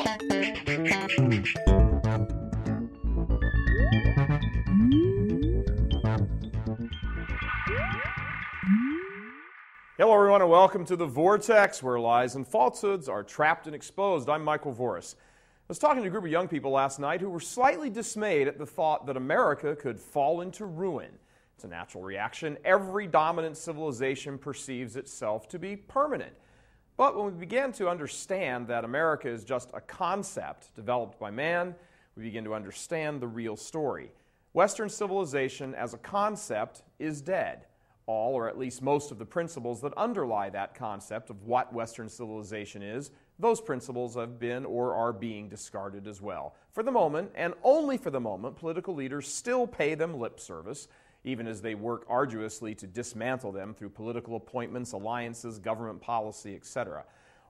Hello everyone and welcome to The Vortex, where lies and falsehoods are trapped and exposed. I'm Michael Voris. I was talking to a group of young people last night who were slightly dismayed at the thought that America could fall into ruin. It's a natural reaction. Every dominant civilization perceives itself to be permanent. But when we began to understand that America is just a concept developed by man, we begin to understand the real story. Western civilization as a concept is dead. All, or at least most of the principles that underlie that concept of what Western civilization is, those principles have been or are being discarded as well. For the moment, and only for the moment, political leaders still pay them lip service, even as they work arduously to dismantle them through political appointments, alliances, government policy, etc.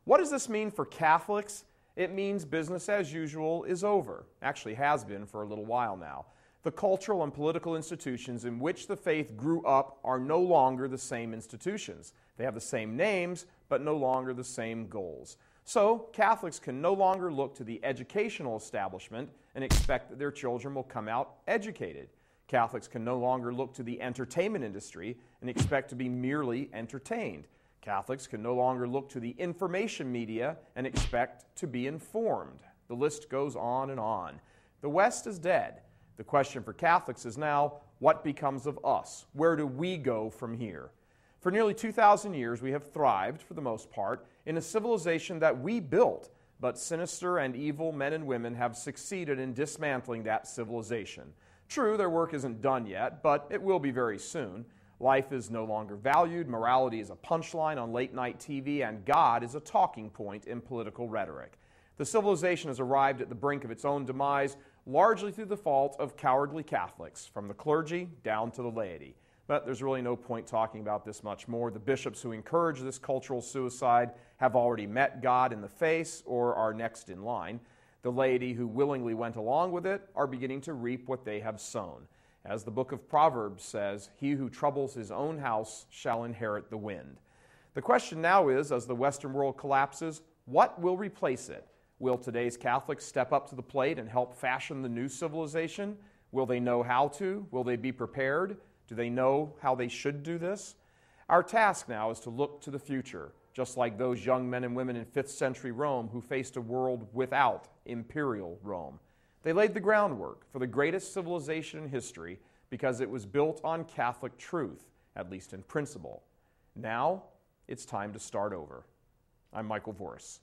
What does this mean for Catholics? It means business as usual is over. Actually has been for a little while now. The cultural and political institutions in which the faith grew up are no longer the same institutions. They have the same names, but no longer the same goals. So, Catholics can no longer look to the educational establishment and expect that their children will come out educated. Catholics can no longer look to the entertainment industry and expect to be merely entertained. Catholics can no longer look to the information media and expect to be informed. The list goes on and on. The West is dead. The question for Catholics is now, what becomes of us? Where do we go from here? For nearly 2,000 years, we have thrived, for the most part, in a civilization that we built, but sinister and evil men and women have succeeded in dismantling that civilization. True, their work isn't done yet, but it will be very soon. Life is no longer valued, morality is a punchline on late-night TV, and God is a talking point in political rhetoric. The civilization has arrived at the brink of its own demise, largely through the fault of cowardly Catholics, from the clergy down to the laity. But there's really no point talking about this much more. The bishops who encourage this cultural suicide have already met God in the face or are next in line. The laity who willingly went along with it are beginning to reap what they have sown. As the book of Proverbs says, he who troubles his own house shall inherit the wind. The question now is, as the Western world collapses, what will replace it? Will today's Catholics step up to the plate and help fashion the new civilization? Will they know how to? Will they be prepared? Do they know how they should do this? Our task now is to look to the future, just like those young men and women in 5th century Rome who faced a world without imperial Rome. They laid the groundwork for the greatest civilization in history because it was built on Catholic truth, at least in principle. Now, it's time to start over. I'm Michael Voris.